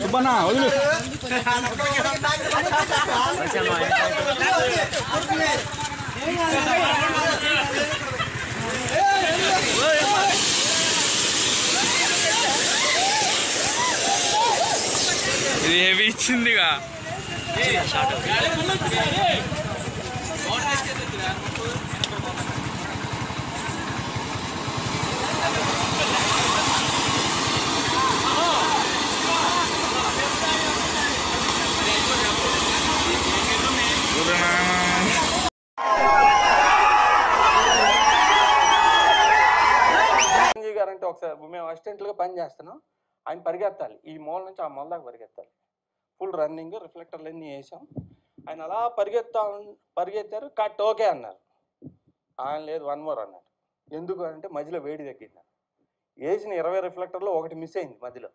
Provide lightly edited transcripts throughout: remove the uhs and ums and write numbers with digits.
Subhana, wadilu. ఇది heavy ఇచ్చిందిగా. Guarantee ఒకసారి మేము అసిస్టెంట్లుగా పని చేస్తున్నాం, ఆయన పరిగెత్తాలి, ఈ మూల నుంచి ఆ మూల దాకా పరిగెత్తాలి, ఫుల్ రన్నింగ్, రిఫ్లెక్టర్లు అన్నీ వేసాం. ఆయన అలా పరిగెత్తారు, కట్ ఓకే అన్నారు. ఆయన లేదు 1 more అన్నారు. ఎందుకు అంటే మధ్యలో వేడి తగ్గింది. వేసిన 20 రిఫ్లెక్టర్లో ఒకటి మిస్ అయింది మధ్యలో,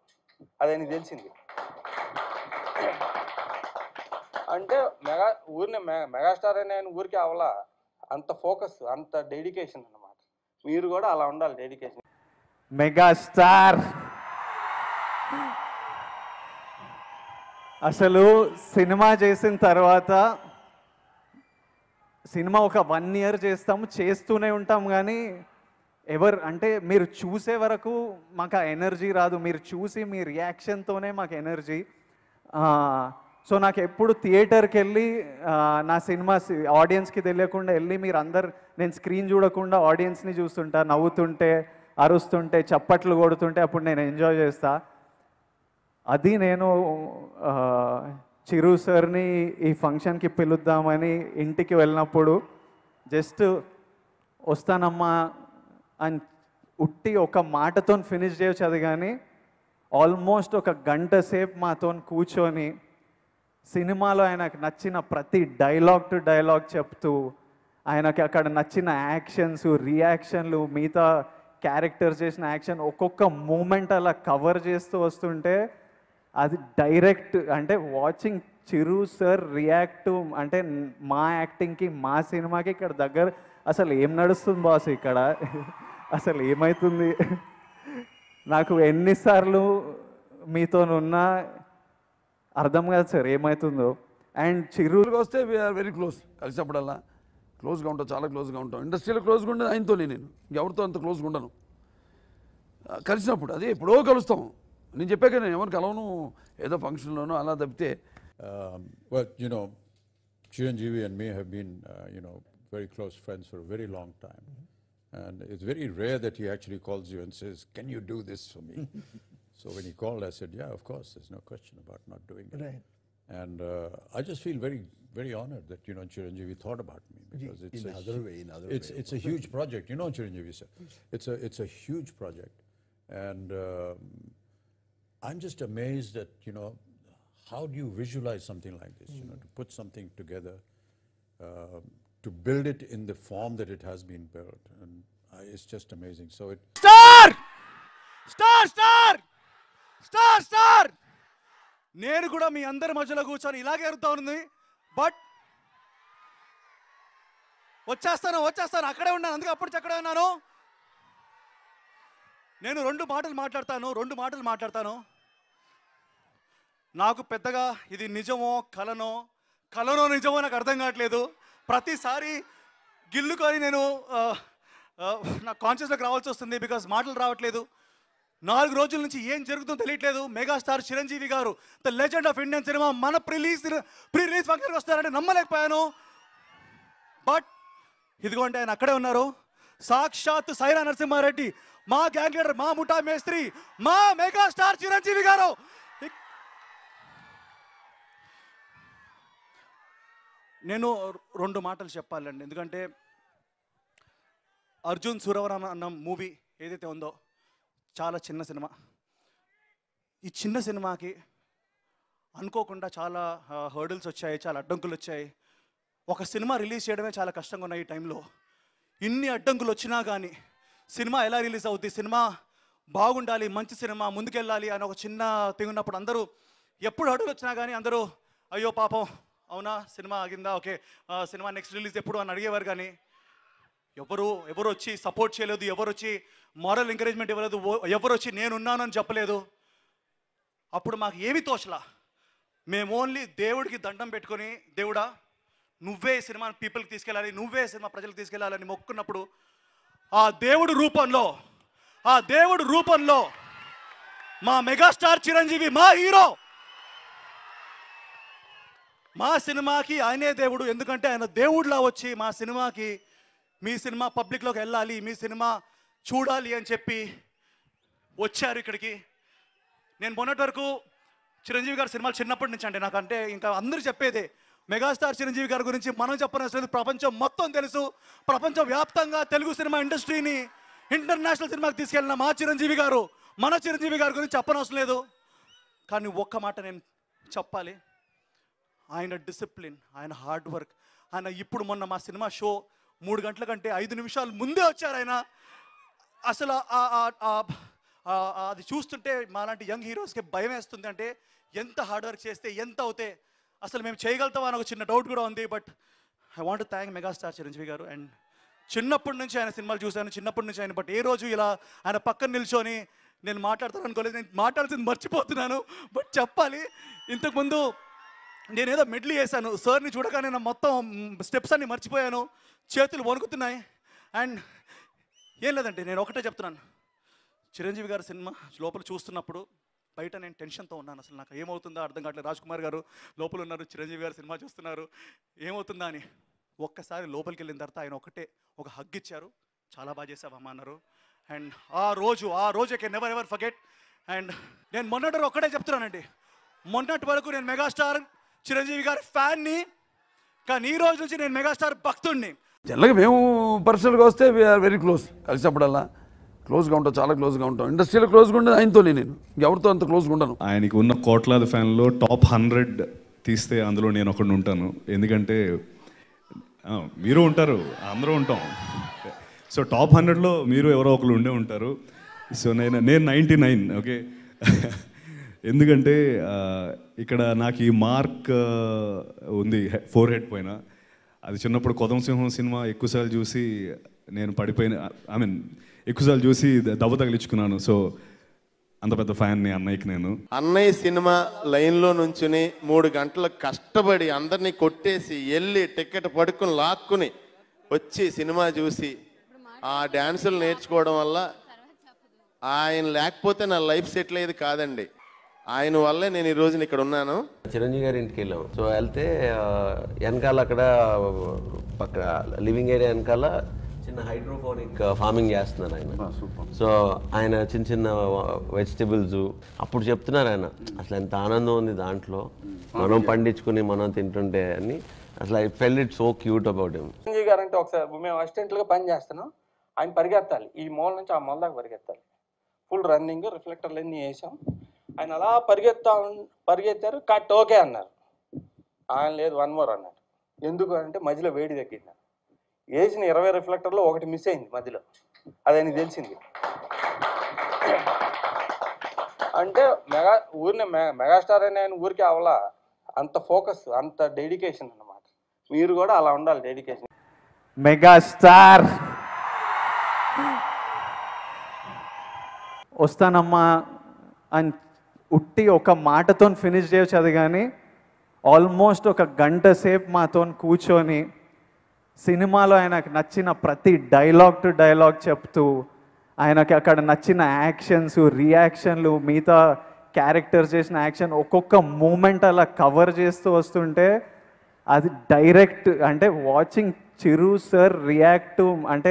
అది ఆయనకి తెలిసింది. అంటే మెగాస్టార్ అనే ఆయన ఊరికి అవలా, అంత ఫోకస్, అంత డెడికేషన్ అన్నమాట. మీరు కూడా అలా ఉండాలి, డెడికేషన్. మెగాస్టార్ అసలు సినిమా చేసిన తర్వాత, సినిమా ఒక 1 year చేస్తూనే ఉంటాం, కానీ అంటే మీరు చూసే వరకు మాకు ఆ ఎనర్జీ రాదు. మీరు చూసి మీ రియాక్షన్తోనే మాకు ఎనర్జీ. సో నాకు ఎప్పుడు థియేటర్కి వెళ్ళి నా సినిమా ఆడియన్స్కి తెలియకుండా వెళ్ళి, మీరు అందరు, నేను స్క్రీన్ చూడకుండా ఆడియన్స్ని చూస్తుంటా, నవ్వుతుంటే, అరుస్తుంటే, చప్పట్లు కొడుతుంటే, అప్పుడు నేను ఎంజాయ్ చేస్తా. అది నేను చిరు సార్ని ఈ ఫంక్షన్కి పిలుద్దామని ఇంటికి వెళ్ళినప్పుడు జస్ట్ వస్తానమ్మా అని ఉట్టి ఒక మాటతో ఫినిష్ చేయొచ్చు, అది కానీ ఆల్మోస్ట్ 1 గంట సేపు మాతో కూర్చొని సినిమాలో ఆయనకు నచ్చిన ప్రతి డైలాగ్ టు డైలాగ్ చెప్తూ, ఆయనకి అక్కడ నచ్చిన యాక్షన్స్, రియాక్షన్లు, మిగతా క్యారెక్టర్స్ చేసిన యాక్షన్, ఒక్కొక్క మూమెంట్ అలా కవర్ చేస్తూ వస్తుంటే, అది డైరెక్ట్ అంటే వాచింగ్ చిరు సార్ రియాక్ట్, అంటే మా యాక్టింగ్కి, మా సినిమాకి ఇక్కడ దగ్గర అసలు ఏం నడుస్తుంది బాస్, ఇక్కడ అసలు ఏమవుతుంది, నాకు ఎన్నిసార్లు మీతోనున్నా అర్థం కాదు సార్ ఏమవుతుందో. అండ్ చిరుకి వస్తే వీఆర్ వెరీ క్లోజ్, కలిసినప్పుడల్లా క్లోజ్గా ఉంటాం, చాలా క్లోజ్గా ఉంటాం. ఇండస్ట్రీలో క్లోజ్గా ఉండేది ఆయనతోనే, నేను ఎవరితో అంత క్లోజ్గా ఉండను. కలిసినప్పుడు అదే ఎప్పుడో కలుస్తాం. నేను చెప్పాక నేను ఎవరు కలవను, ఏదో ఫంక్షన్లోనో అలా తప్పితే. Well, you know, Chiranjeevi and me have been, very close friends for a very long time. And it's very rare that he actually calls you and says, can you do this for me? So when he called, I said, yeah, of course, there's no question about not doing it. Right. And I just feel very, very honored that, Chiranjeevi thought about me, because it's a huge project. You know, Chiranjeevi sir, it's a huge project. And I'm just amazed at, how do you visualize something like this, to put something together, to build it in the form that it has been built. And it's just amazing. So it... Star! నేను కూడా మీ అందరి మధ్యలో కూర్చొని ఇలాగే ఎరుగుతా ఉంది. But వచ్చేస్తాను, అక్కడే ఉన్నాను, అందుకే అప్పుడు అక్కడే ఉన్నాను. నేను 2 మాటలు మాట్లాడతాను. నాకు పెద్దగా ఇది నిజమో కలనో నిజమో నాకు అర్థం కావట్లేదు. ప్రతిసారి గిల్లుకొని నేను నా కాన్షియస్లోకి రావాల్సి వస్తుంది, బికాజ్ మాటలు రావట్లేదు. 4 రోజుల నుంచి ఏం జరుగుతుందో తెలియట్లేదు. మెగాస్టార్ చిరంజీవి గారు, the legend of Indian cinema, మన ప్రీ రిలీజ్ ఫంక్షన్కి వస్తారంటే నమ్మలేకపోయాను. బట్ ఇదిగోండి ఆయన అక్కడే ఉన్నారు, సాక్షాత్ సైరా నరసింహారెడ్డి, మా గ్యాంగ్ లీడర్, మా ముఠా మేస్త్రి, మా మెగాస్టార్ చిరంజీవి గారు. నేను 2 మాటలు చెప్పాలండి, ఎందుకంటే అర్జున్ సూరవరం అన్న మూవీ ఏదైతే ఉందో చాలా చిన్న సినిమా. ఈ చిన్న సినిమాకి అనుకోకుండా చాలా హర్డిల్స్ వచ్చాయి, చాలా అడ్డంకులు వచ్చాయి. ఒక సినిమా రిలీజ్ చేయడమే చాలా కష్టంగా ఉన్నాయి ఈ టైంలో. ఇన్ని అడ్డంకులు వచ్చినా కానీ సినిమా ఎలా రిలీజ్ అవుద్ది, సినిమా బాగుండాలి, మంచి సినిమా, ముందుకెళ్ళాలి అని ఒక చిన్న థింగ్ ఉన్నప్పుడు అందరూ ఎప్పుడు అడుగులు వచ్చినా కానీ అందరూ అయ్యో పాపం అవునా సినిమా ఆగిందా, ఓకే సినిమా నెక్స్ట్ రిలీజ్ ఎప్పుడు అని అడిగేవారు. కానీ ఎవరు వచ్చి సపోర్ట్ చేయలేదు, ఎవరు వచ్చి మారల్ ఎంకరేజ్మెంట్ ఇవ్వలేదు, ఎవరు వచ్చి నేనున్నానని చెప్పలేదు. అప్పుడు మాకు ఏమి తోచలా. మేము ఓన్లీ దేవుడికి దండం పెట్టుకొని, దేవుడా నువ్వే సినిమాని పీపుల్కి తీసుకెళ్ళాలి, నువ్వే సినిమా ప్రజలకు తీసుకెళ్ళాలని మొక్కున్నప్పుడు ఆ దేవుడు రూపంలో మా మెగాస్టార్ చిరంజీవి, మా హీరో, మా సినిమాకి ఆయనే దేవుడు. ఎందుకంటే ఆయన దేవుడిలా వచ్చి మా సినిమాకి, మీ సినిమా పబ్లిక్లోకి వెళ్ళాలి, మీ సినిమా చూడాలి అని చెప్పి వచ్చారు ఇక్కడికి. నేను మొన్నటి వరకు చిరంజీవి గారి సినిమాలు చిన్నప్పటి నుంచి అండి నాకంటే ఇంకా అందరూ చెప్పేదే మెగాస్టార్ చిరంజీవి గారి గురించి మనం చెప్పనవసరం, ప్రపంచం మొత్తం తెలుసు. ప్రపంచ వ్యాప్తంగా తెలుగు సినిమా ఇండస్ట్రీని ఇంటర్నేషనల్ సినిమాకి తీసుకెళ్ళిన మా చిరంజీవి గారు, మన చిరంజీవి గారి గురించి చెప్పనవసరం లేదు. కానీ ఒక్క మాట నేను చెప్పాలి, ఆయన డిసిప్లిన్, ఆయన హార్డ్ వర్క్, ఆయన ఇప్పుడు మొన్న మా సినిమా షో 3 గంటల కంటే 5 నిమిషాలు ముందే వచ్చారు ఆయన. అసలు అది చూస్తుంటే మాలాంటి యంగ్ హీరోస్కి భయం వేస్తుంది. అంటే ఎంత హార్డ్ వర్క్ చేస్తే ఎంత అవుతే అసలు మేము చేయగలుగుతామా అని ఒక చిన్న డౌట్ కూడా ఉంది. But I want to thank megastar Chiranjeevi గారు. అండ్ చిన్నప్పటి నుంచి ఆయన సినిమాలు చూశాను, చిన్నప్పటి నుంచి ఆయన, బట్ ఏ రోజు ఇలా ఆయన పక్కన నిల్చొని నేను మాట్లాడతాను అనుకోలేదు. నేను మాట్లాడుతుంది మర్చిపోతున్నాను, బట్ చెప్పాలి. ఇంతకుముందు నేనేదో మెడ్లీ వేసాను, సార్ని చూడగానే నా మొత్తం స్టెప్స్ అన్ని మర్చిపోయాను, చేతులు వణుకుతున్నాయి. అండ్ ఏం లేదంటే నేను ఒకటే చెప్తున్నాను, చిరంజీవి గారి సినిమా లోపల చూస్తున్నప్పుడు బయట నేను టెన్షన్తో ఉన్నాను. అసలు నాకు ఏమవుతుందో అర్థం కావట్లేదు. రాజ్ కుమార్ గారు లోపల ఉన్నారు, చిరంజీవి గారు సినిమా చూస్తున్నారు, ఏమవుతుందా అని. ఒక్కసారి లోపలికి వెళ్ళిన తర్వాత ఆయన ఒక హగ్ ఇచ్చారు, చాలా బాగా చేసావమ్మా అన్నారు. అండ్ ఆ రోజు I can never ever forget. And నేను మొన్నటి వరకు ఒక్కటే చెప్తున్నానండి, మొన్నటి వరకు నేను మెగాస్టార్ చిరంజీవి గారి ఫ్యాన్ని, కానీ ఈ రోజు నుంచి నేను మెగాస్టార్ భక్తుడిని. జనరల్గా మేము పర్సనల్గా వస్తే వీఆర్ వెరీ క్లోజ్, కలిసినప్పుడల్లా క్లోజ్గా ఉంటాం, చాలా క్లోజ్గా ఉంటాం. ఇండస్ట్రీలో క్లోజ్గా ఉండేది ఆయనతోనే, నేను ఎవరితో అంత క్లోజ్గా ఉండను. ఆయనకి ఉన్న కోట్లాది ఫ్యాన్లో టాప్ 100 తీస్తే అందులో నేను ఒకడిని ఉంటాను. ఎందుకంటే మీరు ఉంటారు, అందరూ ఉంటాం. సో టాప్ 100లో మీరు ఎవరో ఒకరు ఉండే ఉంటారు. సో నేను 99, ఓకే. ఎందుకంటే ఇక్కడ నాకు ఈ మార్క్ ఉంది ఫోర్ హెడ్ పైన. అది చిన్నప్పుడు కొదం సింహం సినిమా ఎక్కువసార్లు చూసి నేను పడిపోయిన, ఎక్కువసార్లు చూసి దెబ్బ తగిలించుకున్నాను. సో అంత పెద్ద ఫ్యాన్ని అన్నయ్యకి నేను. అన్నయ్య సినిమా లైన్లో నుంచుని 3 గంటలు కష్టపడి అందరినీ కొట్టేసి వెళ్ళి టికెట్ పడుకుని లాక్కుని వచ్చి సినిమా చూసి ఆ డ్యాన్సులు నేర్చుకోవడం వల్ల ఆయన లేకపోతే నా లైఫ్ సెటిల్ అయ్యేది కాదండి. ఆయన వల్లే నేను ఈ రోజున ఇక్కడ ఉన్నాను. చిరంజీవి గారి ఇంటికి వెళ్ళాం. సో వెళ్తే వెనకాల అక్కడ పక్క లివింగ్ ఏరియా వెనకాల చిన్న హైడ్రోపోనిక్ ఫార్మింగ్ చేస్తున్నారు ఆయన. సో ఆయన చిన్న చిన్న వెజిటబుల్స్ అప్పుడు చెప్తున్నారు ఆయన, అసలు ఎంత ఆనందం ఉంది దాంట్లో, మనం పండించుకుని మనం తింటుంటే అని. అసలు I felt it so cute about him. Chiranjeevi గారు అంటే ఒకసారి మేము అసిస్టెంట్లుగా పని చేస్తున్నాం, ఆయన పరిగెత్తాలి, ఈ మూల నుంచి ఆ మూల దాకా పరిగెత్తాలి. ఫుల్ రన్నింగ్, రిఫ్లెక్టర్లు అన్నీ వేసాం. ఆయన అలా పరిగెత్తారు, కట్ ఓకే అన్నారు. ఆయన లేదు 1 more అన్నారు. ఎందుకు అంటే మధ్యలో వేడి తగ్గింది. వేసిన 20 రిఫ్లెక్టర్లో ఒకటి మిస్ అయింది మధ్యలో, అది ఆయనకి తెలిసింది. అంటే మెగాస్టార్ అని ఆయన ఊరికే అవలా, అంత ఫోకస్, అంత డెడికేషన్ అన్నమాట. మీరు కూడా అలా ఉండాలి, డెడికేషన్. మెగాస్టార్ వస్తానమ్మా అని ఉట్టి ఒక మాటతో ఫినిష్ చేయొచ్చు. అది కానీ ఆల్మోస్ట్ 1 గంట సేపు మాతో కూర్చొని సినిమాలో ఆయనకు నచ్చిన ప్రతి డైలాగ్ టు డైలాగ్ చెప్తూ, ఆయనకి అక్కడ నచ్చిన యాక్షన్స్, రియాక్షన్లు, మిగతా క్యారెక్టర్స్ చేసిన యాక్షన్ ఒక్కొక్క మూమెంట్ అలా కవర్ చేస్తూ వస్తుంటే అది డైరెక్ట్ అంటే వాచింగ్ చిరు సార్ రియాక్ట్ అంటే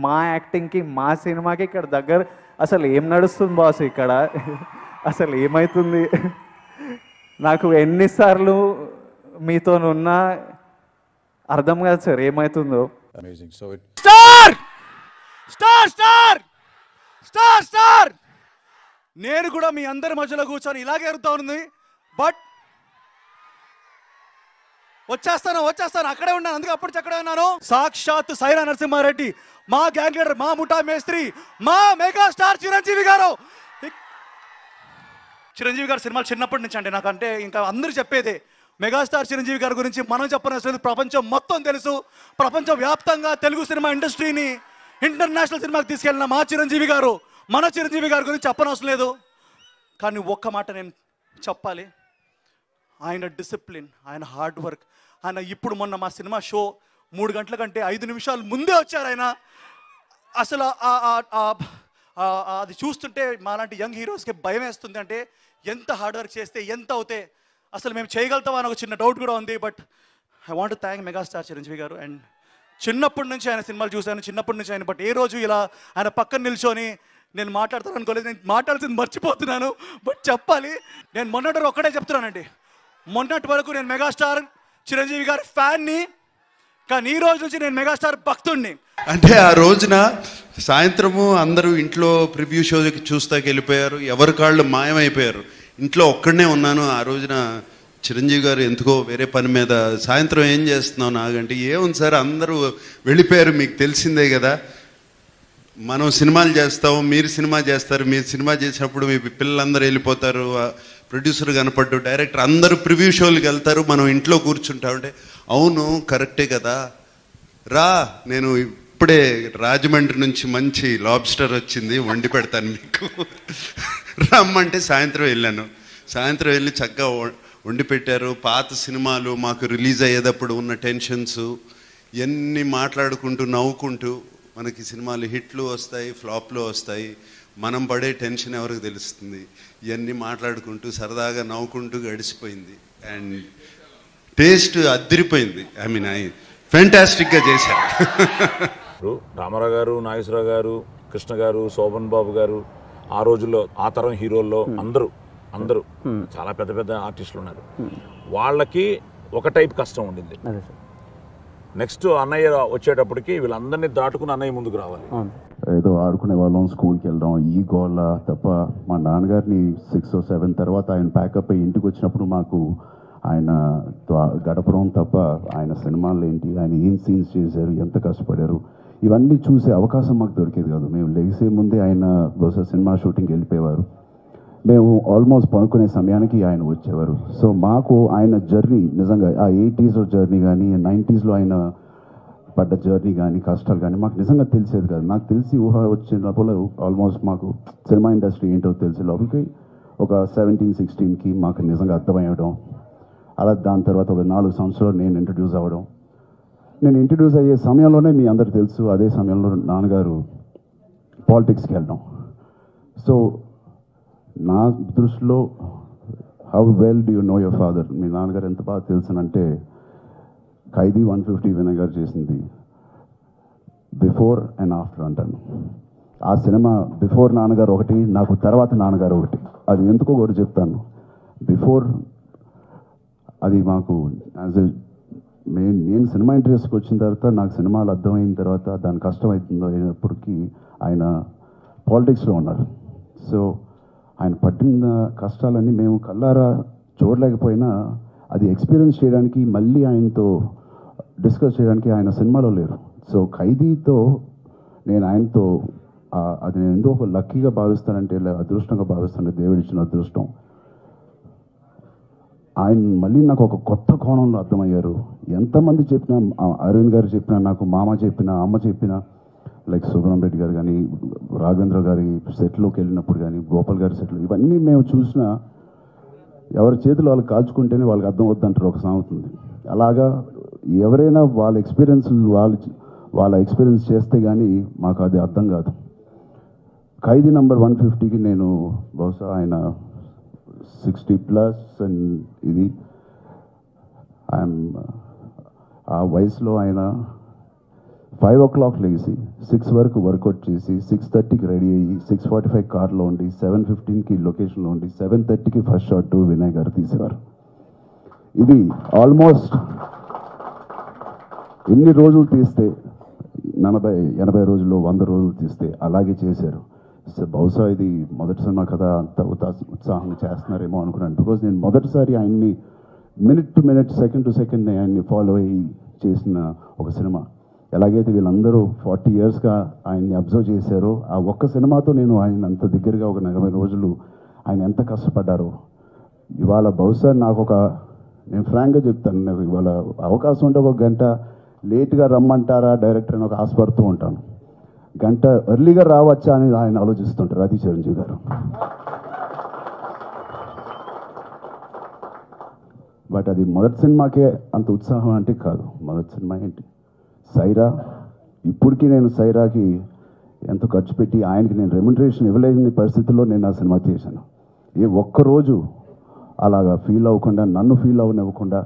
మా యాక్టింగ్కి, మా సినిమాకి ఇక్కడ దగ్గర అసలు ఏం నడుస్తుంది బాస్, ఇక్కడ అసలు ఏమవుతుంది. నాకు ఎన్నిసార్లు మీతోనున్నా అర్థం కాదు సార్ ఏమవుతుందో. Amazing. So it స్టార్ నేను కూడా మీ అందరి మధ్యలో కూర్చొని ఇలాగే ఎరుగుతా ఉంది. బట్ వచ్చేస్తాను అక్కడే ఉన్నాను, అందుకే అప్పుడు అక్కడే ఉన్నాను. సాక్షాత్ సైరా నరసింహారెడ్డి, మా గ్యాంగ్ లీడర్, మా ముఠా మేస్త్రి, మా మెగాస్టార్ చిరంజీవి గారు చిరంజీవి గారి సినిమాలు చిన్నప్పటి నుంచి అండి నాకంటే ఇంకా అందరూ చెప్పేదే మెగాస్టార్ చిరంజీవి గారి గురించి మనం చెప్పనవసరం ప్రపంచం మొత్తం తెలుసు. ప్రపంచ వ్యాప్తంగా తెలుగు సినిమా ఇండస్ట్రీని ఇంటర్నేషనల్ సినిమాకి తీసుకెళ్ళిన మా చిరంజీవి గారు, మన చిరంజీవి గారి గురించి చెప్పనవసరం లేదు. కానీ ఒక్క మాట నేను చెప్పాలి, ఆయన డిసిప్లిన్, ఆయన హార్డ్ వర్క్. ఆయన ఇప్పుడు మొన్న మా సినిమా షో 3 గంటల కంటే 5 నిమిషాలు ముందే వచ్చారు ఆయన. అసలు అది చూస్తుంటే మాలాంటి యంగ్ హీరోస్కి భయం వేస్తుంది. అంటే ఎంత హార్డ్ వర్క్ చేస్తే ఎంత అవుతే అసలు మేము చేయగలుగుతామా అని ఒక చిన్న డౌట్ కూడా ఉంది. But I want to thank megastar Chiranjeevi గారు. అండ్ చిన్నప్పటి నుంచి ఆయన సినిమాలు చూశాను, చిన్నప్పటి నుంచి ఆయన. బట్ ఏ రోజు ఇలా ఆయన పక్కన నిల్చొని నేను మాట్లాడతాను అనుకోలేదు. నేను మాట్లాడుతుంది మర్చిపోతున్నాను. బట్ చెప్పాలి, నేను మొన్నటి వరకు ఒక్కటే చెప్తున్నానండి, మొన్నటి వరకు నేను మెగాస్టార్ చిరంజీవి గారి ఫ్యాన్ని, కానీ ఈ రోజు నుంచి నేను మెగాస్టార్ భక్తుడిని. అంటే ఆ రోజున సాయంత్రము అందరూ ఇంట్లో ప్రివ్యూ షోకి చూస్తాకి వెళ్ళిపోయారు, ఎవరి కాళ్ళు మాయమైపోయారు. ఇంట్లో ఒక్కడనే ఉన్నాను ఆ రోజున. చిరంజీవి గారు ఎందుకో వేరే పని మీద సాయంత్రం ఏం చేస్తున్నావు నాగంటే, ఏముంది సార్ అందరూ వెళ్ళిపోయారు, మీకు తెలిసిందే కదా, మనం సినిమాలు చేస్తాము, మీరు సినిమా చేస్తారు, మీరు సినిమా చేసినప్పుడు మీ పిల్లలందరూ వెళ్ళిపోతారు, ప్రొడ్యూసర్ కనపడ్డు, డైరెక్టర్ అందరూ ప్రివ్యూ షోలకు వెళ్తారు, మనం ఇంట్లో కూర్చుంటామంటే అవును కరెక్టే కదా, రా నేను ఇప్పుడే రాజమండ్రి నుంచి మంచి లాబ్స్టర్ వచ్చింది వండి పెడతాను మీకు, రమ్మంటే సాయంత్రం వెళ్ళాను. సాయంత్రం వెళ్ళి చక్కగా వండి పెట్టారు. పాత సినిమాలు మాకు రిలీజ్ అయ్యేటప్పుడు ఉన్న టెన్షన్స్ ఇవన్నీ మాట్లాడుకుంటూ నవ్వుకుంటూ, మనకి సినిమాలు హిట్లు వస్తాయి, ఫ్లాప్లు వస్తాయి, మనం పడే టెన్షన్ ఎవరికి తెలుస్తుంది, ఇవన్నీ మాట్లాడుకుంటూ సరదాగా నవ్వుకుంటూ గడిచిపోయింది. అండ్ టేస్ట్ అద్దరిపోయింది. ఐ మీన్ ఫ్యాంటాస్టిక్గా చేశారు. ఇప్పుడు రామారావు గారు, నాగేశ్వరరావు గారు, కృష్ణ గారు, శోభన్ బాబు గారు, ఆ రోజుల్లో ఆ తరం హీరోల్లో అందరూ చాలా పెద్ద పెద్ద ఆర్టిస్టులు ఉన్నారు. వాళ్ళకి ఒక టైప్ కష్టం ఉండింది. నెక్స్ట్ అన్నయ్య వచ్చేటప్పటికి వీళ్ళందరినీ దాటుకుని అన్నయ్య ముందుకు రావాలి. ఏదో ఆడుకునే వాళ్ళం, స్కూల్కి వెళ్ళడం, ఈ గోళ్ళ తప్ప మా నాన్నగారిని 6 or 7 తర్వాత ఆయన ప్యాకప్ అయ్యి ఇంటికి వచ్చినప్పుడు మాకు ఆయన గడపడం తప్ప ఆయన సినిమాలు ఏంటి, ఆయన ఏం సీన్స్ చేశారు, ఎంత కష్టపడారు, ఇవన్నీ చూసే అవకాశం మాకు దొరికేది కాదు. మేము లెగిసే ముందే ఆయన బహుశా సినిమా షూటింగ్కి వెళ్ళిపోయేవారు, మేము ఆల్మోస్ట్ పడుకునే సమయానికి ఆయన వచ్చేవారు. సో మాకు ఆయన జర్నీ నిజంగా ఆ 80s జర్నీ కానీ 90s ఆయన పడ్డ జర్నీ కానీ కష్టాలు కానీ మాకు నిజంగా తెలిసేది కాదు. నాకు తెలిసి ఊహ వచ్చినప్పుడు ఆల్మోస్ట్ మాకు సినిమా ఇండస్ట్రీ ఏంటో తెలిసే లోపలికి ఒక 17-16కి మాకు నిజంగా అర్థమయ్యడం. అలా దాని తర్వాత ఒక 4 సంవత్సరాలు నేను ఇంట్రడ్యూస్ అవ్వడం. నేను ఇంట్రడ్యూస్ అయ్యే సమయంలోనే మీ అందరికి తెలుసు, అదే సమయంలో నాన్నగారు పాలిటిక్స్కి వెళ్ళడం. సో నా దృష్టిలో how well do you know your father, మీ నాన్నగారు ఎంత బాగా తెలుసునంటే ఖైదీ 150 వినయ్ గారు చేసింది బిఫోర్ అండ్ ఆఫ్టర్ అంటాను. ఆ సినిమా బిఫోర్ నాన్నగారు ఒకటి, నాకు తర్వాత నాన్నగారు ఒకటి. అది ఎందుకో కూడా చెప్తాను. బిఫోర్ అది మాకు యాజ్ ఎ నేను సినిమా ఇంట్రెస్ట్కి వచ్చిన తర్వాత, నాకు సినిమాలు అర్థమైన తర్వాత దాని కష్టం అవుతుందో అయినప్పటికీ ఆయన పాలిటిక్స్లో ఉన్నారు. సో ఆయన పడిన కష్టాలన్నీ మేము కళ్ళారా చూడలేకపోయినా అది ఎక్స్పీరియన్స్ చేయడానికి, మళ్ళీ ఆయనతో డిస్కస్ చేయడానికి ఆయన సినిమాలో లేరు. సో ఖైదీతో నేను ఆయనతో అది నేను ఎందుకు ఒక లక్కీగా భావిస్తానంటే, అదృష్టంగా భావిస్తాను, దేవుడిచ్చిన అదృష్టం. ఆయన మళ్ళీ నాకు ఒక కొత్త కోణంలో అర్థమయ్యారు. ఎంతమంది చెప్పినా, అరవింద్ గారు చెప్పినా, నాకు మామ చెప్పినా, అమ్మ చెప్పినా, లైక్ సుబ్రహ్మణ్యం రెడ్డి గారు కానీ, రాఘవేంద్ర గారి సెట్లోకి వెళ్ళినప్పుడు కానీ, గోపాల్ గారి సెట్లో, ఇవన్నీ మేము చూసినా ఎవరి చేతులు వాళ్ళు కాల్చుకుంటేనే వాళ్ళకి అర్థం అవుతుందంటారు ఒక సామెత ఉంది. అలాగా ఎవరైనా వాళ్ళ ఎక్స్పీరియన్స్ వాళ్ళ ఎక్స్పీరియన్స్ చేస్తే కానీ మాకు అది అర్థం కాదు. ఖైదీ నెంబర్ 150కి నేను బహుశా ఆయన 60+ అండ్ ఇది ఐఎమ్ ఆ వయసులో ఆయన 5 o'clock లేచి 6 వరకు వర్కౌట్ చేసి 6:30కి రెడీ అయ్యి 6:45 కార్లో ఉండి 7:15కి లొకేషన్లో ఉండి 7:30కి ఫస్ట్ షాట్ వినయ్ గారు తీసేవారు. ఇది ఆల్మోస్ట్ ఎన్ని రోజులు తీస్తే 80 రోజుల్లో 100 రోజులు తీస్తే అలాగే చేశారు. బహుశా ఇది మొదటి సినిమా కదా, అంత ఉత్సాహంగా చేస్తున్నారేమో అనుకున్నాను. బికాజ్ నేను మొదటిసారి ఆయన్ని minute to minute, second to second ఆయన్ని ఫాలో అయ్యి చేసిన ఒక సినిమా. ఎలాగైతే వీళ్ళందరూ 40 yearsగా ఆయన్ని అబ్జర్వ్ చేశారో, ఆ ఒక్క సినిమాతో నేను ఆయన అంత దగ్గరగా ఒక 40 రోజులు ఆయన ఎంత కష్టపడ్డారో. ఇవాళ బహుశా నేను ఫ్రాంక్గా చెప్తాను, నాకు ఇవాళ అవకాశం ఉంటే 1 గంట లేట్గా రమ్మంటారా డైరెక్టర్ అని ఆశపడుతూ ఉంటాను. గంట ఎర్లీగా రావచ్చా అని ఆయన ఆలోచిస్తుంటారు. అది చిరంజీవి గారు. బట్ అది మొదటి సినిమాకే అంత ఉత్సాహం అంటే కాదు. మొదటి సినిమా ఏంటి సైరా. ఇప్పటికీ నేను సైరాకి ఎంతో ఖర్చు పెట్టి ఆయనకి నేను రెమ్యునరేషన్ ఇవ్వలేని పరిస్థితుల్లో నేను ఆ సినిమా చేశాను. ఒక్కరోజు అలాగా ఫీల్ అవ్వకుండా, నన్ను ఫీల్ అవ్వనివ్వకుండా,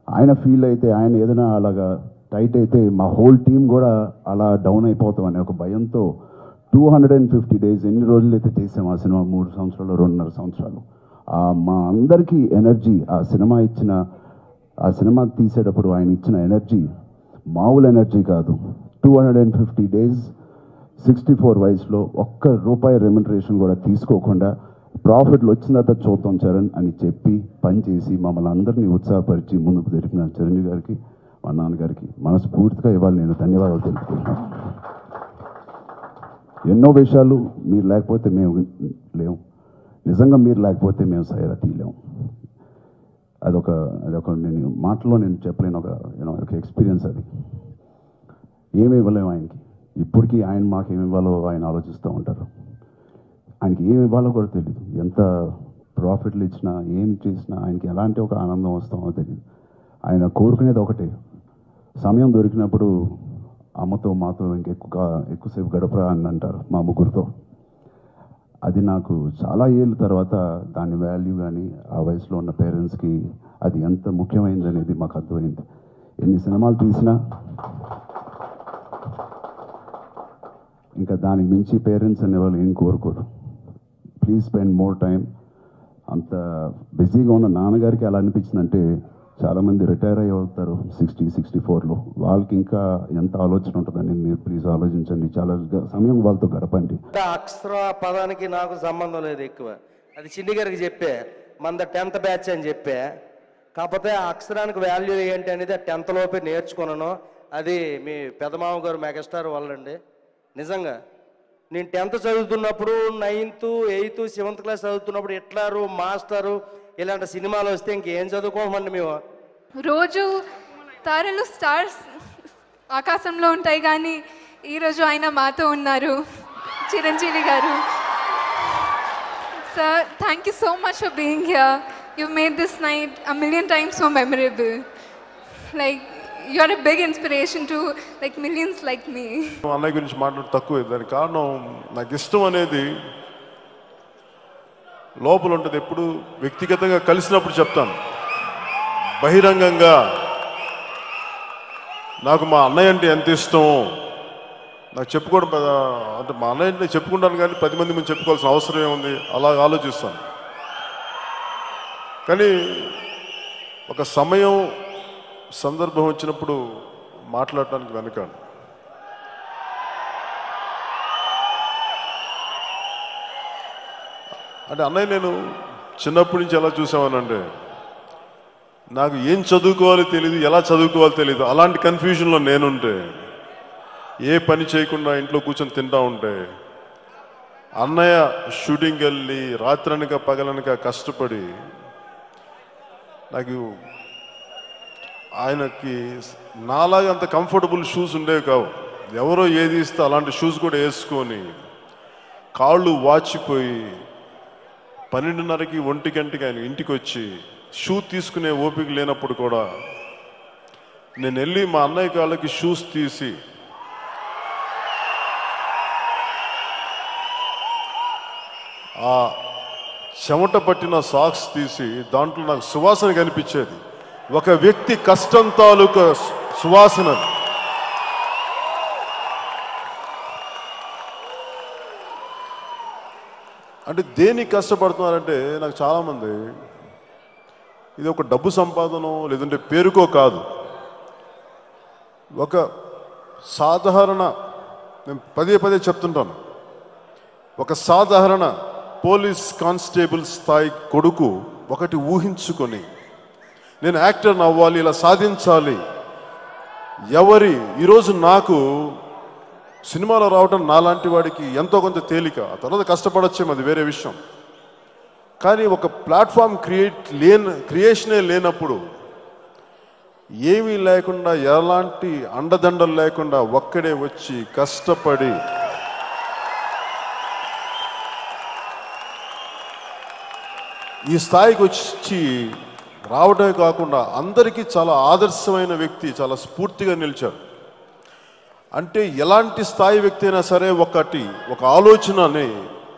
ఆయన ఫీల్ అయితే, ఆయన ఏదైనా అలాగా టైట్ అయితే మా హోల్ టీం కూడా అలా డౌన్ అయిపోతామని ఒక భయంతో 250 days ఎన్ని రోజులైతే చేసాం ఆ సినిమా, 3 సంవత్సరాలు 2.5 సంవత్సరాలు, మా అందరికీ ఎనర్జీ ఆ సినిమా తీసేటప్పుడు ఆయన ఇచ్చిన ఎనర్జీ మామూలు ఎనర్జీ కాదు. 250 days 64 వయసులో ₹1 రెమ్యునరేషన్ కూడా తీసుకోకుండా ప్రాఫిట్లు వచ్చిన తర్వాత చూద్దాం చరణ్ అని చెప్పి పనిచేసి మమ్మల్ని అందరినీ ఉత్సాహపరిచి ముందుకు జరిపిన చిరంజీవి గారికి, మా నాన్నగారికి మనస్ఫూర్తిగా ఇవాళ నేను ధన్యవాదాలు తెలుపుకుంటున్నాను. ఎన్నో విషయాలు మీరు లేకపోతే మేము లేము, నిజంగా మీరు లేకపోతే మేము సైరా తీయలేము. అదొక నేను మాటలో నేను చెప్పలేను, ఒక ఎక్స్పీరియన్స్. అది ఏమి ఇవ్వలేము ఆయనకి. ఇప్పటికీ ఆయన మాకు ఏమి ఇవ్వాలో ఆయన ఆలోచిస్తూ ఉంటారు. ఆయనకి ఏమి ఇవ్వాలో కూడా తెలియదు. ఎంత ప్రాఫిట్లు ఇచ్చినా ఏం చేసినా ఆయనకి ఎలాంటి ఒక ఆనందం వస్తామో తెలియదు. ఆయన కోరుకునేది ఒకటే, సమయం దొరికినప్పుడు అమ్మతో మాతో ఎక్కువసేపు గడపరా అని అంటారు మా ముగ్గురితో. అది నాకు చాలా ఏళ్ళ తర్వాత దాని వాల్యూ కానీ ఆ వయసులో ఉన్న పేరెంట్స్కి అది ఎంత ముఖ్యమైనది అనేది మాకు అర్థమైంది. ఎన్ని సినిమాలు తీసినా ఇంకా దానికి మించి పేరెంట్స్ అనేవాళ్ళు ఏం కోరుకోరు. Please spend more time. అంత బిజీగా ఉన్న నాన్నగారికి అలా అనిపించిందంటే చాలామంది రిటైర్ అయ్యి అవుతారు 60-64లో, వాళ్ళకి ఇంకా ఎంత ఆలోచన ఉంటుందని మీరు ప్లీజ్ ఆలోచించండి. చాలా సమయం వాళ్ళతో గడపండి. అక్షర పదానికి నాకు సంబంధం లేదు ఎక్కువ. అది చిన్ని గారికి చెప్పే, మన 10th బ్యాచ్ అని చెప్పే. కాకపోతే ఆ అక్షరానికి వాల్యూ ఏంటి అనేది 10th లోపే నేర్చుకున్నాను. అది మీ పెదమామ గారు మెగాస్టార్ వాళ్ళండి. నిజంగా నేను 10th చదువుతున్నప్పుడు 9th 8th 7th క్లాస్ చదువుతున్నప్పుడు హిట్లరు, మాస్టరు ఇలాంటి సినిమాలు వస్తే ఇంకేం చదువుకోమండి మేము. రోజు తారలు స్టార్స్ ఆకాశంలో ఉంటాయి, కానీ ఈరోజు ఆయన మాతో ఉన్నారు, చిరంజీవి గారు. Sir, thank you so much for being here. You made this night a million times more memorable. Like, you are a big inspiration to like millions like me. అన్నయ్య గురించి మాట్లాడు తక్కువే. దానికి కారణం నాకు ఇష్టం అనేది లోపల ఉంటుంది. ఎప్పుడు వ్యక్తిగతంగా కలిసినప్పుడు చెప్తాను, బహిరంగంగా నాకు మా అన్నయ్య అంటే ఎంత ఇష్టమో నాకు చెప్పుకోవడం అంటే మా అన్నయ్య అంటే చెప్పుకుంటాను, కానీ 10 మంది ముందు చెప్పుకోవాల్సిన అవసరం ఏముంది, అలా ఆలోచిస్తాను. కానీ ఒక సమయం సందర్భం వచ్చినప్పుడు మాట్లాడటానికి వెనకాను. అంటే అన్నయ్య నేను చిన్నప్పటి నుంచి ఎలా చూసామనంటే, నాకు ఏం చదువుకోవాలో తెలియదు, ఎలా చదువుకోవాలో తెలియదు. అలాంటి కన్ఫ్యూజన్లో నేనుంటే, ఏ పని చేయకుండా ఇంట్లో కూర్చొని తింటా ఉంటే, అన్నయ్య షూటింగ్కి వెళ్ళి రాత్రనక పగలనక కష్టపడి, నాకు ఆయనకి నాలాగా అంత కంఫర్టబుల్ షూస్ ఉండేవి కావు. ఎవరో ఏది ఇస్తే అలాంటి షూస్ కూడా వేసుకొని కాళ్ళు వాచిపోయి 12:30కి 1 గంటకి ఆయన ఇంటికి వచ్చి షూ తీసుకునే ఓపిక లేనప్పుడు కూడా నేను వెళ్ళి మా అన్నయ్య కాళ్ళకి షూస్ తీసి ఆ చెమట పట్టిన సాక్స్ తీసి దాంట్లో నాకు సువాసన కనిపించేది. ఒక వ్యక్తి కష్టం తాలూకా సువాసన. అంటే దేనికి కష్టపడుతున్నారంటే, నాకు చాలామంది ఇది ఒక డబ్బు సంపాదనో లేదంటే పేరుకో కాదు, ఒక సాధారణ, నేను పదే చెప్తుంటాను, ఒక సాధారణ పోలీస్ కానిస్టేబుల్ స్థాయి కొడుకు ఒకటి ఊహించుకొని నేను యాక్టర్ని అవ్వాలి, ఇలా సాధించాలి. ఈరోజు నాకు సినిమాలో రావడం నాలాంటి వాడికి ఎంతో కొంత తేలిక, ఆ తర్వాత కష్టపడొచ్చేమో, అది వేరే విషయం. కానీ ఒక ప్లాట్ఫామ్ క్రియేషనే లేనప్పుడు ఏమీ లేకుండా ఎలాంటి అండదండలు లేకుండా ఒక్కడే వచ్చి కష్టపడి ఈ స్థాయికి వచ్చి రావడమే కాకుండా అందరికీ చాలా ఆదర్శమైన వ్యక్తి, చాలా స్ఫూర్తిగా నిలిచారు. అంటే ఎలాంటి స్థాయి వ్యక్తి అయినా సరే ఒక ఆలోచనని,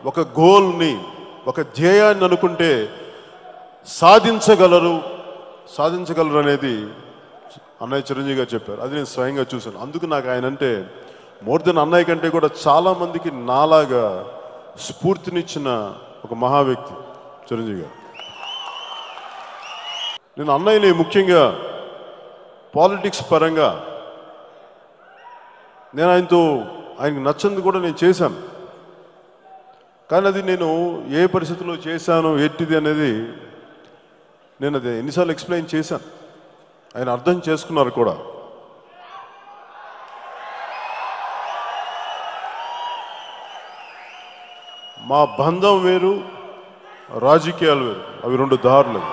ఒక గోల్ని, ఒక ధ్యేయాన్ని అనుకుంటే సాధించగలరు అనేది అన్నయ్య చిరంజీవి గారు చెప్పారు. అది నేను స్వయంగా చూశాను. అందుకు నాకు ఆయన అంటే మోర్ దెన్ అన్నయ్య కంటే కూడా చాలామందికి నాలాగా స్ఫూర్తినిచ్చిన ఒక మహా వ్యక్తి చిరంజీవి గారు. నేను అన్నయ్యని ముఖ్యంగా పాలిటిక్స్ పరంగా నేను ఆయనకు నచ్చింది కూడా నేను చేశాను. కానీ అది నేను ఏ పరిస్థితుల్లో చేశాను ఏంటిది అనేది నేను అది ఎన్నిసార్లు ఎక్స్ప్లెయిన్ చేశాను. ఆయన అర్థం చేసుకున్నారు కూడా. మా బంధం వేరు, రాజకీయాలు వేరు, అవి రెండు దారులు.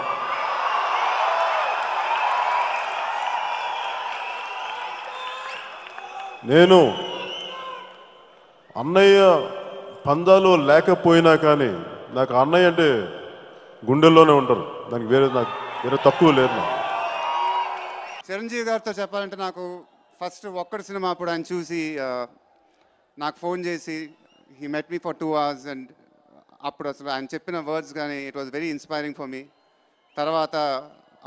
నేను అన్నయ్య పందాలు లేకపోయినా కానీ నాకు అన్నయ్య అంటే గుండెల్లోనే ఉంటారు. దానికి వేరే తక్కువ లేదు. నాకు చిరంజీవి గారితో చెప్పాలంటే నాకు ఫస్ట్ ఒక్కడి సినిమా అప్పుడు ఆయన చూసి నాకు ఫోన్ చేసి he met me for 2 hours and అప్పుడు అసలు ఆయన చెప్పిన వర్డ్స్ కానీ it was very inspiring for me. తర్వాత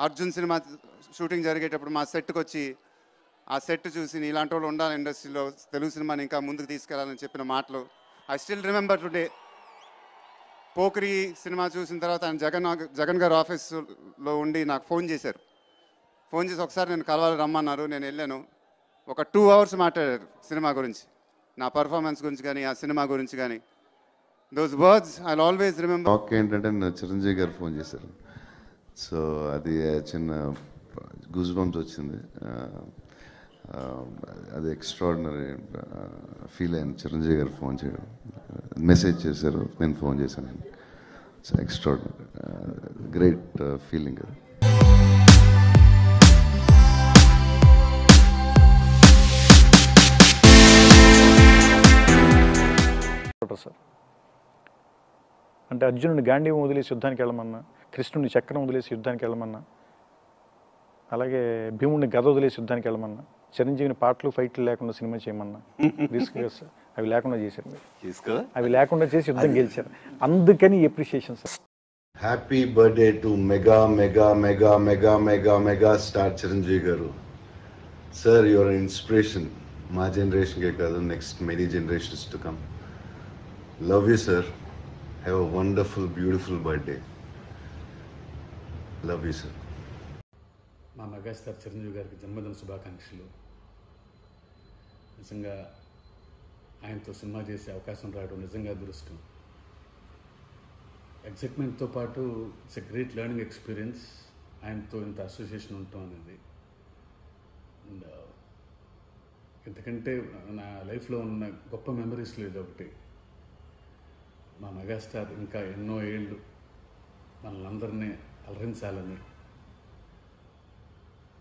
అర్జున్ సినిమా షూటింగ్ జరిగేటప్పుడు మా సెట్కి వచ్చి ఆ సెట్ చూసి ఇలాంటి వాళ్ళు ఉండాలి ఇండస్ట్రీలో, తెలుగు సినిమాని ఇంకా ముందుకు తీసుకెళ్లాలని చెప్పిన మాటలు I still remember today. Pokiri cinema చూసిన తర్వాత ఆయన జగన్ గారు ఆఫీస్లో ఉండి నాకు ఫోన్ చేశారు. ఫోన్ చేసి ఒకసారి నేను కలవాలి రమ్మన్నారు. నేను వెళ్ళాను. ఒక 2 hours మాట్లాడారు సినిమా గురించి, నా పర్ఫార్మెన్స్ గురించి కానీ ఆ సినిమా గురించి కానీ. Those words I always remember. Okay, ఏంటంటే చిరంజీవి గారు ఫోన్ చేశారు. సో అది చిన్న గూస్ బంప్స్ వచ్చింది. అది ఎక్స్ట్రాడినరీ ఫీల్ అయ్యాను. చిరంజీవి గారు ఫోన్ చేయడం, మెసేజ్ చేశారు, నేను ఫోన్ చేశాను. సో ఎక్స్ట్రాడినరీ, గ్రేట్ ఫీలింగ్ అది. సార్ అంటే అర్జునుడిని గాంధీవం వదిలేసి యుద్ధానికి వెళ్ళమన్నా, కృష్ణుడిని చక్రం వదిలేసి యుద్ధానికి వెళ్ళమన్నా, అలాగే భీముడిని గద వదిలేసి యుద్ధానికి వెళ్ళమన్నా, చిరంజీవిని పాటలు ఫైట్లు లేకుండా సినిమా చేయమన్నా రిస్క్ సార్. అవి లేకుండా చేశారు మీరు. అవి లేకుండా చేసి యుద్ధం గెలిచారు. అందుకని appreciation sir. Happy birthday to mega mega mega mega mega mega star Chiranjeevi గారు. సార్ యువర్ ఇన్స్పిరేషన్ మా జనరేషన్కే కాదు, next many generations to come. Love you, sir. Have a wonderful, beautiful birthday. Love you, sir. మా megastar Chiranjeevi గారికి జన్మదిన శుభాకాంక్షలు. నిజంగా ఆయనతో cinema చేసే అవకాశం రావడం నిజంగా అదృష్టం. ఎగ్జైట్మెంట్తో పాటు it's a great learning experience ఆయనతో ఇంత అసోసియేషన్ ఉండటం అనేది. అండ్ ఎందుకంటే నా లైఫ్లో ఉన్న గొప్ప మెమరీస్లో ఇది ఒకటి. మా మెగాస్టార్ ఇంకా ఎన్నో ఏళ్ళు మనల్ని అందరినీ అలరించాలని,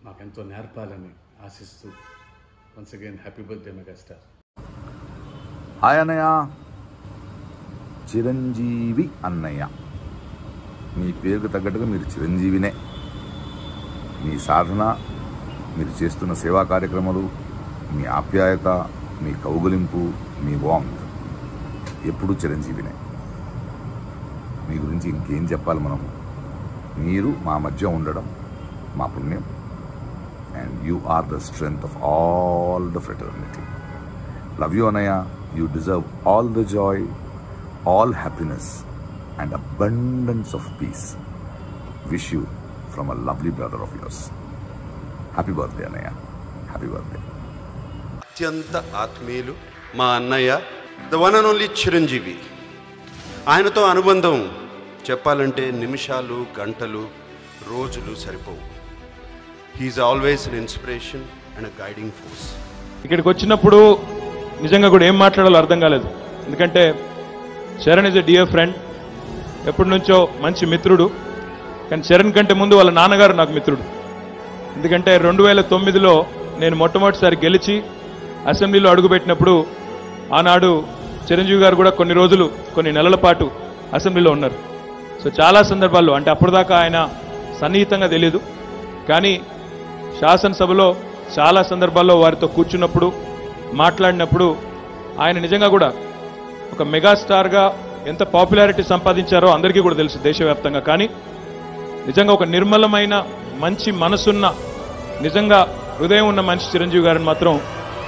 మాకెంతో నేర్పాలని ఆశిస్తూ once again happy birthday megastar. Hi అన్నయ్య, చిరంజీవి అన్నయ్య. మీ పేరుకు తగ్గట్టుగా మీరు చిరంజీవినే. మీ సాధన, మీరు చేస్తున్న సేవా కార్యక్రమాలు, మీ ఆప్యాయత, మీ కౌగులింపు, మీ వార్మ్త్ ఎప్పుడూ చిరంజీవినే. మీ గురించి ఇంకేం చెప్పాలి మనము? మీరు మా మధ్య ఉండడం మా పుణ్యం. And you are the strength of all the fraternity. Love you అన్నయ్య. You deserve all the joy, all happiness and abundance of peace. Wish you from a lovely brother of yours. Happy birthday, Anaya. Happy birthday. అత్యంత ఆత్మీయులు మా అన్నయ్య, the one and only Chiranjeevi. ఆయనతో అనుబంధం చెప్పాలంటే నిమిషాలు, గంటలు, రోజులు సరిపోవు. He is always an inspiration and a guiding force. ఇక్కడికి వచ్చినప్పుడు నిజంగా కూడా ఏం మాట్లాడాలో అర్థం కాలేదు. ఎందుకంటే Charan is a dear friend, ఎప్పటి నుంచో మంచి మిత్రుడు. కానీ చరణ్ కంటే ముందు వాళ్ళ నాన్నగారు నాకు మిత్రుడు. ఎందుకంటే 2009లో నేను మొట్టమొదటిసారి గెలిచి అసెంబ్లీలో అడుగుపెట్టినప్పుడు ఆనాడు చిరంజీవి గారు కూడా కొన్ని రోజులు, కొన్ని నెలల పాటు అసెంబ్లీలో ఉన్నారు. సో చాలా సందర్భాల్లో, అంటే అప్పటిదాకా ఆయన సన్నిహితంగా తెలియదు, కానీ శాసనసభలో చాలా సందర్భాల్లో వారితో కూర్చున్నప్పుడు, మాట్లాడినప్పుడు ఆయన నిజంగా కూడా ఒక మెగాస్టార్గా ఎంత పాపులారిటీ సంపాదించారో అందరికీ కూడా తెలుసు దేశవ్యాప్తంగా. కానీ నిజంగా ఒక నిర్మలమైన మంచి మనసున్న, నిజంగా హృదయం ఉన్న మనిషి చిరంజీవి గారిని మాత్రం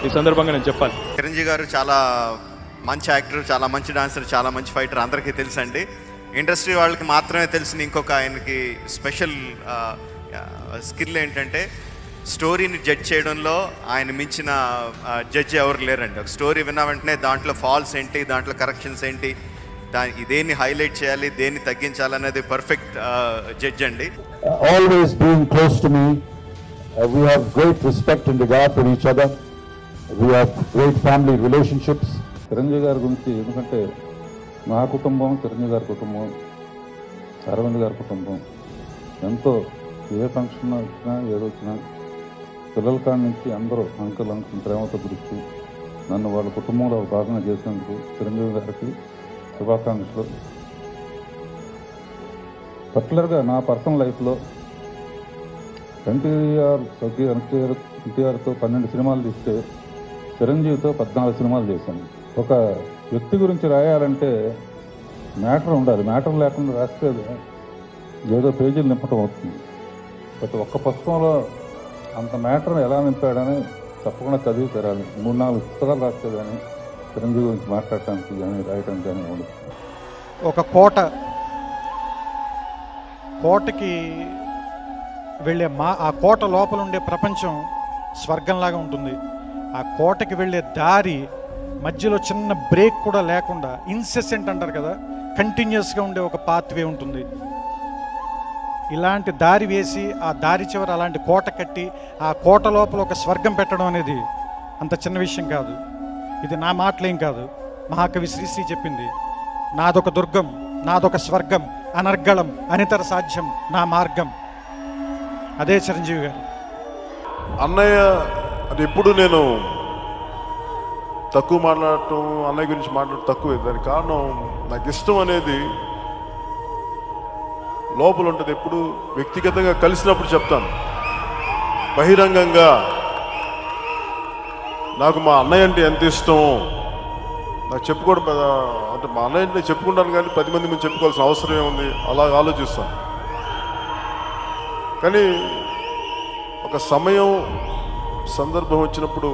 ఈ సందర్భంగా నేను చెప్పాలి. చిరంజీవి గారు చాలా మంచి యాక్టర్, చాలా మంచి డాన్సర్, చాలా మంచి ఫైటర్, అందరికీ తెలుసండి. ఇండస్ట్రీ వాళ్ళకి మాత్రమే తెలిసిన ఇంకొక ఆయనకి స్పెషల్ స్కిల్ ఏంటంటే స్టోరీని జడ్జ్ చేయడంలో ఆయన మించిన జడ్జి ఎవరు లేరండి. ఒక స్టోరీ విన్న వెంటనే దాంట్లో ఫాల్స్ ఏంటి, దాంట్లో కరెక్షన్స్ ఏంటి, దేన్ని హైలైట్ చేయాలి, దేన్ని తగ్గించాలనేది పర్ఫెక్ట్ జడ్జ్ అండి. Always being close to me, we have great respect and regard for each other. We have great family relationships. Chiranjeevi గారి గురించి ఎందుకంటే మా కుటుంబం, చిరంజీవి గారి కుటుంబం, అరవింద్ గారి కుటుంబం ఎంతో, ఏ ఫంక్షన్ వచ్చినా ఏదో వచ్చినా పిల్లల కాడి నుంచి అందరూ అంకుల్ ప్రేమతో పిలుస్తూ నన్ను వాళ్ళ కుటుంబంలో భాగంగా చేసినందుకు చిరంజీవి గారికి శుభాకాంక్షలు. పర్టికులర్గా నా పర్సనల్ లైఫ్లో ఎన్టీఆర్తో 12 సినిమాలు తీస్తే చిరంజీవితో 14 సినిమాలు చేశాను. ఒక వ్యక్తి గురించి రాయాలంటే మ్యాటర్ ఉండాలి. మ్యాటర్ లేకుండా రాస్తే ఏదో పేజీలు నింపటం అవుతుంది. బట్ ఒక్క పుస్తకంలో అంత మ్యాటర్ని ఎలా నింపాడని తప్పకుండా చదివి తీరాలి. 3-4 పుస్తకాలు రాస్తే కానీ చిరంజీవి గురించి మాట్లాడటానికి కానీ రాయటానికి కానీ ఉండదు. ఒక కోటకి వెళ్ళే ఆ కోట లోపల ఉండే ప్రపంచం స్వర్గంలాగా ఉంటుంది. ఆ కోటకి వెళ్ళే దారి మధ్యలో చిన్న బ్రేక్ కూడా లేకుండా, ఇన్సెసెంట్ అంటారు కదా, కంటిన్యూస్గా ఉండే ఒక పాత్వే ఉంటుంది. ఇలాంటి దారి వేసి ఆ దారి చివర అలాంటి కోట కట్టి ఆ కోట లోపల ఒక స్వర్గం పెట్టడం అనేది అంత చిన్న విషయం కాదు. ఇది నా మాటలేం కాదు, మహాకవి శ్రీశ్రీ చెప్పింది. నాదొక దుర్గం, నాదొక స్వర్గం, అనర్గళం అనితర సాధ్యం నా మార్గం. అదే చిరంజీవి గారు. అన్నయ్య అది ఎప్పుడు నేను తక్కువ మాట్లాడటం, అన్నయ్య గురించి మాట్లాడటం తక్కువే. దానికి కారణం నాకు ఇష్టం అనేది లోపల ఉంటుంది. ఎప్పుడు వ్యక్తిగతంగా కలిసినప్పుడు చెప్తాను. బహిరంగంగా నాకు మా అన్నయ్య అంటే ఎంత ఇష్టమో నాకు చెప్పుకోవడం, అంటే మా అన్నయ్య అంటే చెప్పుకుంటాను కానీ 10 మంది ముందు చెప్పుకోవాల్సిన అవసరం ఏముంది, అలా ఆలోచిస్తాను. కానీ ఒక సమయం, సందర్భం వచ్చినప్పుడు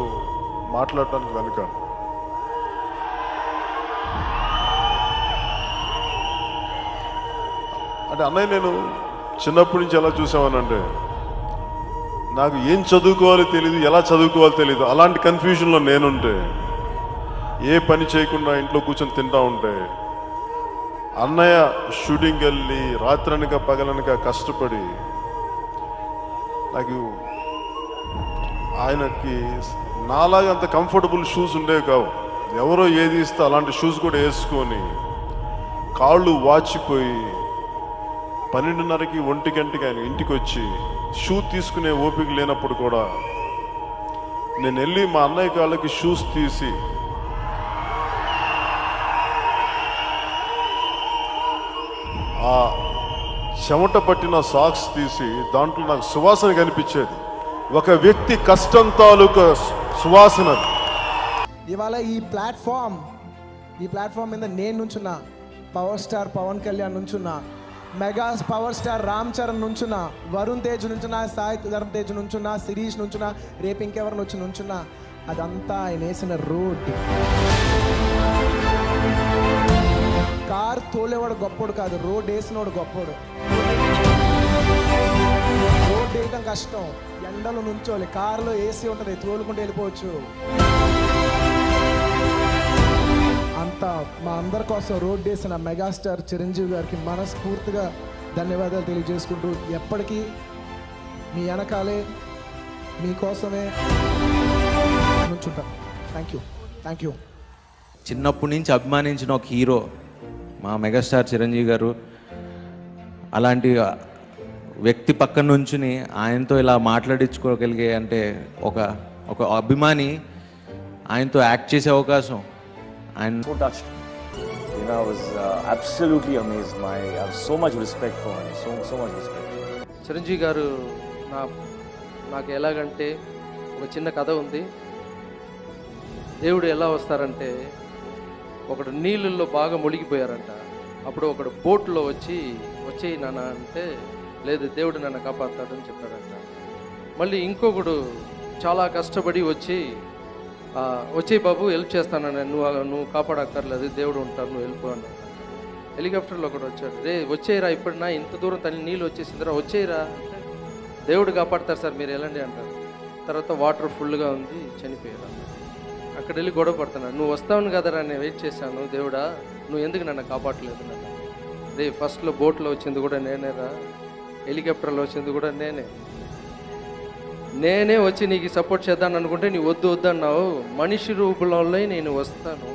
మాట్లాడటానికి వెనుక అంటే అన్నయ్య నేను చిన్నప్పటి నుంచి ఎలా చూసామనంటే నాకు ఏం చదువుకోవాలో తెలియదు, ఎలా చదువుకోవాలో తెలియదు. అలాంటి కన్ఫ్యూజన్లో నేనుంటే, ఏ పని చేయకుండా ఇంట్లో కూర్చొని తింటా ఉంటే, అన్నయ్య షూటింగ్కి వెళ్ళి రాత్రనక పగలనక కష్టపడి నాకు ఆయనకి నాలాగా అంత కంఫర్టబుల్ షూస్ ఉండేవి కావు. ఎవరో ఏది ఇస్తే అలాంటి షూస్ కూడా వేసుకొని కాళ్ళు వాచిపోయి 12:30కి 1 గంటకి ఆయన ఇంటికి వచ్చి షూ తీసుకునే ఓపిక లేనప్పుడు కూడా నేను వెళ్ళి మా అన్నయ్య కాళ్ళకి షూస్ తీసి ఆ చెమట పట్టిన సాక్స్ తీసి దాంట్లో నాకు సువాసన కనిపించేది. ఒక వ్యక్తి కష్టం తాలూకా సువాసన. ఇవాళ ఈ ప్లాట్ఫామ్ మీద నేను నుంచున్నా, పవర్ స్టార్ పవన్ కళ్యాణ్ నుంచున్నా, mega power star Ram Charan నుంచున్నా, వరుణ్ తేజ్ నుంచున్నా, సాయి ధర్మ తేజ్ నుంచున్నా, శిరీష్ నుంచున్నా, రేపు ఇంకెవరు నుంచున్నా, అదంతా ఆయన వేసిన రోడ్. కార్ తోలేవాడు గొప్పోడు కాదు, రోడ్ వేసినోడు గొప్పోడు. రోడ్ వేయడం కష్టం, ఎండలు నుంచోలి, కారులో ఏసీ ఉంటుంది, తోలుకుంటూ వెళ్ళిపోవచ్చు. అంతా మా అందరి కోసం రోడ్ వేసిన మెగాస్టార్ చిరంజీవి గారికి మనస్ఫూర్తిగా ధన్యవాదాలు తెలియజేసుకుంటూ, ఎప్పటికీ మీ వెనకాలే మీకోసమే నుంచుంటాం. Thank you. చిన్నప్పటి నుంచి అభిమానించిన ఒక హీరో మా మెగాస్టార్ చిరంజీవి గారు అలాంటి వ్యక్తి పక్కన నుంచుని ఆయనతో ఇలా మాట్లాడించుకోగలిగే అంటే ఒక అభిమాని ఆయనతో యాక్ట్ చేసే అవకాశం ఆయన I was absolutely amazed. I have so much respect for him. So much respect. Chiranjeevi గారు నాకు ఎలాగంటే ఒక చిన్న కథ ఉంది. దేవుడు ఎలా వస్తారంటే ఒకడు నీళ్ళల్లో బాగా మునిగిపోయారంట. అప్పుడు ఒకడు బోట్లో వచ్చేయి నాన్న అంటే లేదు దేవుడు నన్ను కాపాడుతాడని చెప్పాడంట. మళ్ళీ ఇంకొకడు చాలా కష్టపడి వచ్చేయి బాబు హెల్ప్ చేస్తానని నువ్వు కాపాడక్కర్లేదు దేవుడు ఉంటారు నువ్వు వెళ్ళిపో అన్నాడు. హెలికాప్టర్లో ఒకడు వచ్చాడు, రే వచ్చేయరా ఇప్పుడునా ఇంత దూరం తల్లి నీళ్ళు వచ్చేసిందిరా వచ్చేయరా అంటే దేవుడు కాపాడతారు సార్ మీరు వెళ్ళండి అంటారు. తర్వాత వాటర్ ఫుల్గా ఉంది చనిపోయారు. అక్కడ వెళ్ళి గొడవ పడుతున్నాడు, నువ్వు వస్తావును కదరా నేను వెయిట్ చేశాను దేవుడా నువ్వు ఎందుకు నన్ను కాపాడలేదు నన్ను. రే ఫస్ట్లో బోట్లో వచ్చింది కూడా నేనేరా, హెలికాప్టర్లో వచ్చింది కూడా నేనే వచ్చి నీకు సపోర్ట్ చేద్దాను అనుకుంటే నీ వద్దు అన్నావు. మనిషి రూపంలోనే నేను వస్తాను,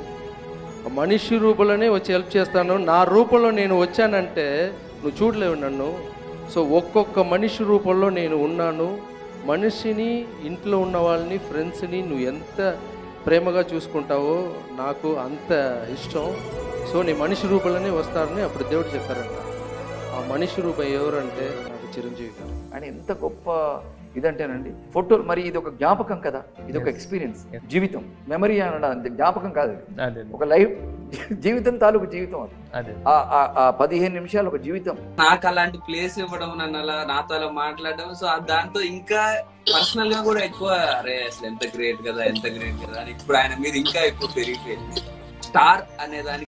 మనిషి రూపంలోనే వచ్చి హెల్ప్ చేస్తాను, నా రూపంలో నేను వచ్చానంటే నువ్వు చూడలేవు నన్ను. సో ఒక్కొక్క మనిషి రూపంలో నేను ఉన్నాను. మనిషిని ఇంట్లో ఉన్న వాళ్ళని ఫ్రెండ్స్ని నువ్వు ఎంత ప్రేమగా చూసుకుంటావో నాకు అంత ఇష్టం. సో నీ మనిషి రూపంలోనే వస్తారని అప్పుడు దేవుడు చెప్పారంట. ఆ మనిషి రూపం ఎవరంటే నాకు చిరంజీవి గారు. అని ఎంత గొప్ప ఇదంటేనండి ఫోటోలు. మరి ఇది ఒక జ్ఞాపకం కదా, ఇది ఒక ఎక్స్పీరియన్స్, జీవితం మెమరీ అనడం జ్ఞాపకం కాదు, ఒక లైఫ్ జీవితం తాలూకు జీవితం అది. ఆ 15 నిమిషాలు ఒక జీవితం. నాకు అలాంటి ప్లేస్ ఇవ్వడం, నన్ను అలా నాతో అలా మాట్లాడడం, సో దాంతో ఇంకా పర్సనల్ గా కూడా ఎక్కువ అరే అసలు ఎంత గ్రేట్ కదా అని ఇప్పుడు ఆయన మీద ఇంకా ఎక్కువ పెరిగిపోయింది. స్టార్ అనే దానికి